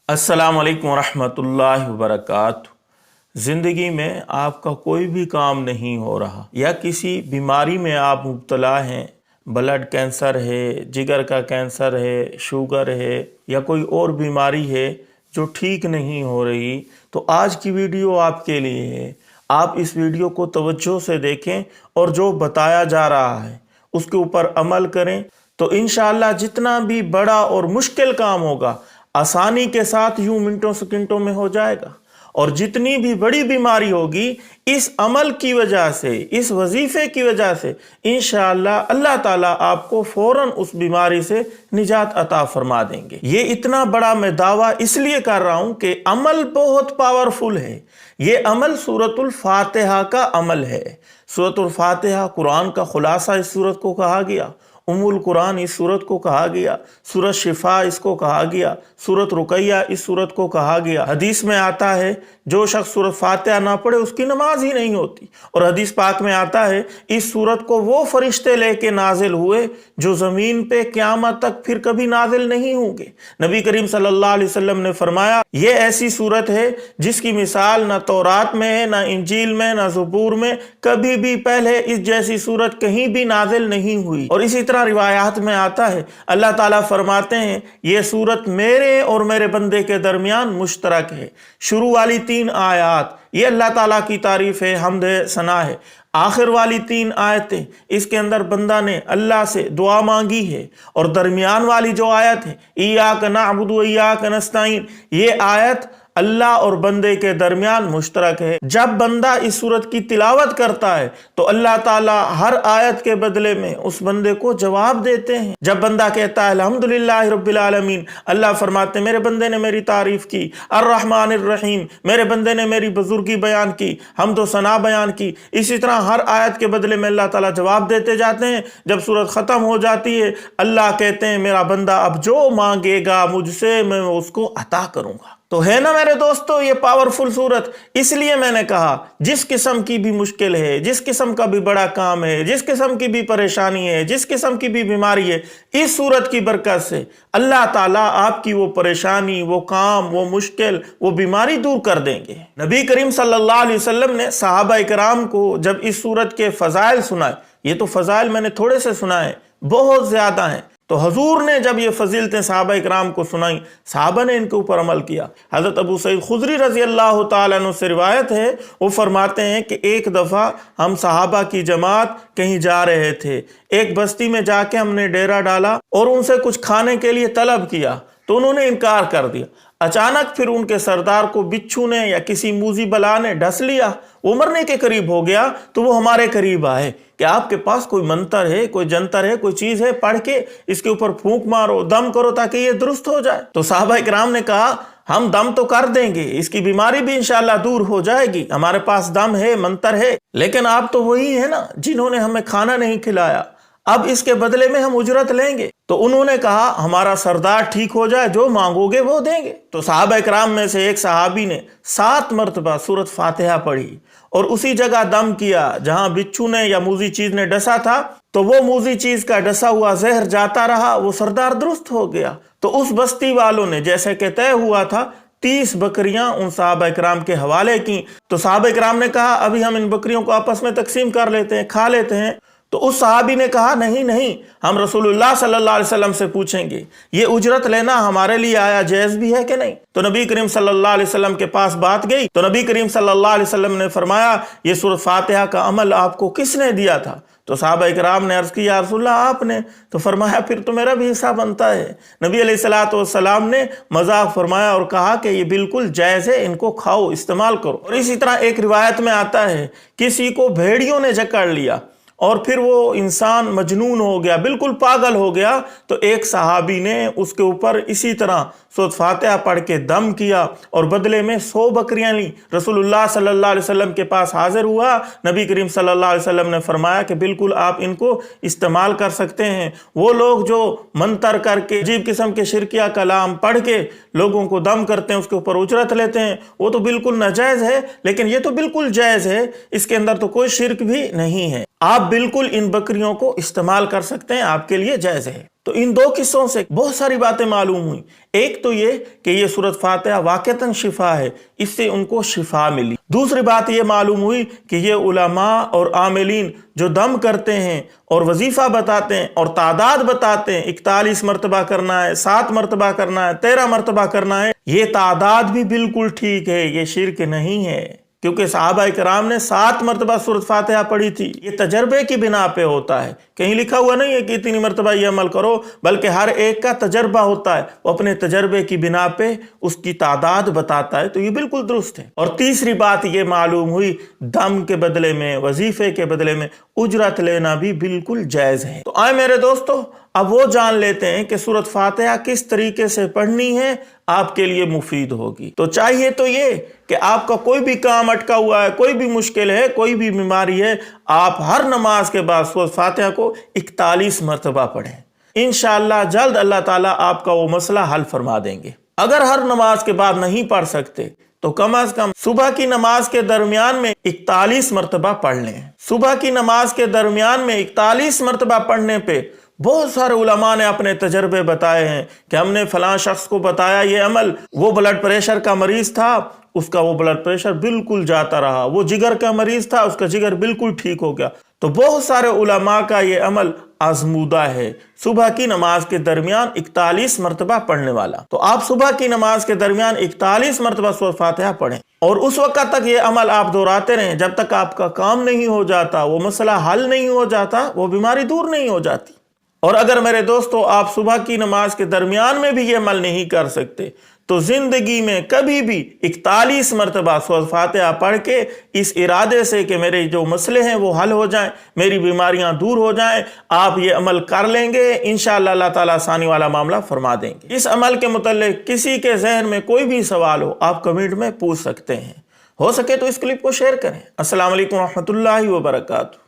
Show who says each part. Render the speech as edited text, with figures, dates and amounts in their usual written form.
Speaker 1: अस्सलाम वालेकुम रहमतुल्लाहि वबरकातुहू। ज़िंदगी में आपका कोई भी काम नहीं हो रहा या किसी बीमारी में आप मुब्तला हैं, ब्लड कैंसर है, जिगर का कैंसर है, शुगर है या कोई और बीमारी है जो ठीक नहीं हो रही, तो आज की वीडियो आपके लिए है। आप इस वीडियो को तवज्जो से देखें और जो बताया जा रहा है उसके ऊपर अमल करें, तो इंशाअल्लाह जितना भी बड़ा और मुश्किल काम होगा आसानी के साथ यूं मिनटों सेकंडों में हो जाएगा। और जितनी भी बड़ी बीमारी होगी इस अमल की वजह से, इस वजीफे की वजह से इंशाअल्लाह अल्लाह ताला आपको फौरन उस बीमारी से निजात अता फरमा देंगे। ये इतना बड़ा मैं दावा इसलिए कर रहा हूं कि अमल बहुत पावरफुल है। ये अमल सूरतुल फातिहा का अमल है। सूरतुल फातिहा कुरान का खुलासा इस सूरत को कहा गया, उम्मुल कुरान इस सूरत को कहा गया, सूरत शिफा इसको कहा गया, सूरत रुकैया इस सूरत को कहा गया। हदीस में आता है जो शख्स सूरत फातिहा ना पढ़े उसकी नमाज ही नहीं होती। और हदीस पाक में आता है इस सूरत को वो फरिश्ते लेके नाजिल हुए जो ज़मीन पे क़यामत तक फिर कभी नाजिल नहीं होंगे। नबी करीम सल्लल्लाहु अलैहि वसल्लम ने फरमाया ये ऐसी सूरत है जिसकी मिसाल ना तौरात में है, ना इंजील में, ना ज़बूर में, कभी भी पहले इस जैसी सूरत कहीं भी नाजिल नहीं हुई। और इसी तरह रिवायात में आता है अल्लाह ताला फरमाते हैं ये सूरत मेरे और मेरे बंदे के दरमियान मुश्तरक है। शुरू वाली 3 आयत ये अल्लाह ताला की तारीफ है, हम्द है, सना है। आखिर वाली 3 आयतें इसके अंदर बंदा ने अल्लाह से दुआ मांगी है। और दरमियान वाली जो आयत है इय्याका नअबुदु व इय्याका नस्तईन, ये आयत अल्लाह और बंदे के दरमियान मुश्तरक है। जब बंदा इस सूरत की तिलावत करता है तो अल्लाह ताला हर आयत के बदले में उस बंदे को जवाब देते हैं। जब बंदा कहता है अल्हम्दुलिल्लाहि रब्बिल आलमीन, अल्लाह फरमाते हैं मेरे बंदे ने मेरी तारीफ की। अर्रहमानिर रहीम, मेरे बंदे ने मेरी बुजुर्गी बयान की, हम्द व सना बयान की। इसी तरह हर आयत के बदले में अल्लाह ताला जवाब देते जाते हैं। जब सूरत खत्म हो जाती है अल्लाह कहते हैं मेरा बंदा अब जो मांगेगा मुझसे मैं उसको अता करूंगा। तो है ना मेरे दोस्तों ये पावरफुल सूरत। इसलिए मैंने कहा जिस किस्म की भी मुश्किल है, जिस किस्म का भी बड़ा काम है, जिस किस्म की भी परेशानी है, जिस किस्म की भी बीमारी है, इस सूरत की बरकत से अल्लाह ताला आपकी वो परेशानी, वो काम, वो मुश्किल, वो बीमारी दूर कर देंगे। नबी करीम सल्लल्लाहु अलैहि वसल्लम ने सहाबा इकराम को जब इस सूरत के फजाइल सुनाए, ये तो फजाइल मैंने थोड़े से सुनाए, बहुत ज्यादा हैं, तो हजूर ने जब ये फजीलतें सहाबा इकराम को सुनाई, सहाबा ने इनके ऊपर अमल किया। हजरत अबू सईद खुदरी रजी अल्लाह तआला अन्हु से रिवायत है, वो फरमाते हैं कि एक दफ़ा हम सहाबा की जमात कहीं जा रहे थे, एक बस्ती में जाके हमने डेरा डाला और उनसे कुछ खाने के लिए तलब किया तो उन्होंने इनकार कर दिया। अचानक फिर उनके सरदार को बिच्छू ने या किसी मूजी बला ने ढस लिया, वो मरने के करीब हो गया। तो वो हमारे करीब आए कि आपके पास कोई मंतर है, कोई जंतर है, कोई चीज है, पढ़ के इसके ऊपर फूंक मारो, दम करो ताकि ये दुरुस्त हो जाए। तो साहबा इकराम ने कहा हम दम तो कर देंगे, इसकी बीमारी भी इंशाअल्लाह दूर हो जाएगी, हमारे पास दम है, मंतर है, लेकिन आप तो वही है ना जिन्होंने हमें खाना नहीं खिलाया, अब इसके बदले में हम उजरत लेंगे। तो उन्होंने कहा हमारा सरदार ठीक हो जाए, जो मांगोगे वो देंगे। तो सहाबा इकराम में से एक सहाबी ने 7 मरतबा सूरत फातिहा पढ़ी और उसी जगह दम किया जहां बिच्छू ने या मूजी चीज ने डसा था। तो वो मूजी चीज का डसा हुआ जहर जाता रहा, वो सरदार दुरुस्त हो गया। तो उस बस्ती वालों ने जैसे कि तय हुआ था 30 बकरियां उन सहाबा इकराम के हवाले की। तो सहाबा इकराम ने कहा अभी हम इन बकरियों को आपस में तकसीम कर लेते हैं, खा लेते हैं। तो उस सहाबी ने कहा नहीं नहीं, हम रसूलुल्लाह सल्लल्लाहु अलैहि वसल्लम से पूछेंगे ये उजरत लेना हमारे लिए आया जायज भी है कि नहीं। तो नबी करीम सल्लल्लाहु अलैहि वसल्लम के पास बात गई तो नबी करीम सल्लल्लाहु अलैहि वसल्लम ने फरमाया ये सूरत फातिहा का अमल आपको किसने दिया था। तो सहाबा इकराम ने अर्ज की या रसूलल्लाह आपने। तो फरमाया फिर तो मेरा भी हिस्सा बनता है। नबी अलैहिस्सलातु वस्सलाम ने मजाक फरमाया और कहा कि ये बिल्कुल जायज है, इनको खाओ, इस्तेमाल करो। और इसी तरह एक रिवायत में आता है किसी को भेड़ियों ने जकड़ लिया और फिर वो इंसान मजनून हो गया, बिल्कुल पागल हो गया। तो एक सहाबी ने उसके ऊपर इसी तरह सूरत फातिहा पढ़ के दम किया और बदले में 100 बकरियां ली। रसूलुल्लाह सल्लल्लाहु अलैहि वसल्लम के पास हाजिर हुआ। नबी करीम सल्लल्लाहु अलैहि वसल्लम ने फरमाया कि बिल्कुल आप इनको इस्तेमाल कर सकते हैं। वो लोग जो मंतर करके अजीब किस्म के शिरकिया कलाम पढ़ के लोगों को दम करते हैं, उसके ऊपर उजरत लेते हैं, वो तो बिल्कुल नाजायज है। लेकिन ये तो बिल्कुल जायज है, इसके अंदर तो कोई शिरक भी नहीं है। آپ بالکل ان بکریوں کو استعمال کر سکتے ہیں، آپ کے لیے جائز ہے۔ تو ان دو قصوں سے بہت ساری باتیں معلوم ہوئی۔ ایک تو یہ کہ یہ سورۃ فاتحہ واقعتاً شفا ہے، اس سے ان کو شفا ملی۔ دوسری بات یہ معلوم ہوئی کہ یہ علماء اور عاملین جو دم کرتے ہیں اور وظیفہ بتاتے ہیں اور تعداد بتاتے ہیں، 41 مرتبہ کرنا ہے، 7 مرتبہ کرنا ہے، 13 مرتبہ کرنا ہے، یہ تعداد بھی بالکل ٹھیک ہے، یہ شرک نہیں ہے، کیونکہ صحابہ کرام نے 7 مرتبہ سورۃ فاتحہ پڑھی تھی۔ یہ تجربے کی بنا پہ ہوتا ہے، کہیں لکھا ہوا نہیں ہے کہ اتنی مرتبہ یہ عمل کرو، بلکہ ہر ایک کا تجربہ ہوتا ہے، وہ اپنے تجربے کی بنا پہ اس کی تعداد بتاتا ہے، تو یہ بالکل درست ہے۔ اور تیسری بات یہ معلوم ہوئی، دم کے بدلے میں، وظیفے کے بدلے میں اجرت لینا بھی بالکل جائز ہے۔ تو آئے میرے دوستو، اب وہ جان لیتے ہیں کہ سورۃ فاتحہ کس طریقے سے پڑھنی ہے، آپ کے لیے مفید ہوگی۔ تو چاہیے تو یہ کہ آپ کا کوئی بھی کام اٹکا ہوا ہے، کوئی بھی مشکل ہے، کوئی بھی بیماری ہے، آپ ہر نماز کے بعد سورۃ فاتحہ کو 41 مرتبہ پڑھیں۔ انشاءاللہ جلد اللہ تعالیٰ آپ کا وہ مسئلہ حل فرما دیں گے۔ اگر ہر نماز کے بعد نہیں پڑھ سکتے تو کم از کم صبح کی نماز کے درمیان میں 41 مرتبہ پڑھ لیں۔ صبح کی نماز کے درمیان میں 41 مرتبہ پڑھنے پہ بہت سارے علماء نے اپنے تجربے بتائے ہیں کہ ہم نے فلاں شخص کو بتایا یہ عمل، وہ بلڈ پریشر کا مریض تھا، اس کا وہ بلڈ پریشر بالکل جاتا رہا، وہ جگر کا مریض تھا، اس کا جگر بالکل ٹھیک ہو گیا۔ تو بہت سارے علماء کا یہ عمل آزمودہ ہے، صبح کی نماز کے درمیان 41 مرتبہ پڑھنے والا۔ تو آپ صبح کی نماز کے درمیان 41 مرتبہ سورۃ فاتحہ پڑھیں، اور اس وقت تک یہ عمل آپ دہراتے رہیں جب تک آپ کا کام نہیں ہو جاتا، وہ مسئلہ حل نہیں ہو جاتا، وہ بیماری دور نہیں ہو جاتی۔ اور اگر میرے دوستو آپ صبح کی نماز کے درمیان میں بھی یہ عمل نہیں کر سکتے تو زندگی میں کبھی بھی 41 مرتبہ سورۃ فاتحہ پڑھ کے اس ارادے سے کہ میرے جو مسئلے ہیں وہ حل ہو جائیں، میری بیماریاں دور ہو جائیں، آپ یہ عمل کر لیں گے، انشاءاللہ اللہ تعالیٰ آسانی والا معاملہ فرما دیں گے۔ اس عمل کے متعلق کسی کے ذہن میں کوئی بھی سوال ہو، آپ کمنٹ میں پوچھ سکتے ہیں، ہو سکے تو اس کلپ کو شیئر کریں۔ السلام علیکم ورحمۃ اللہ وبرکاتہ۔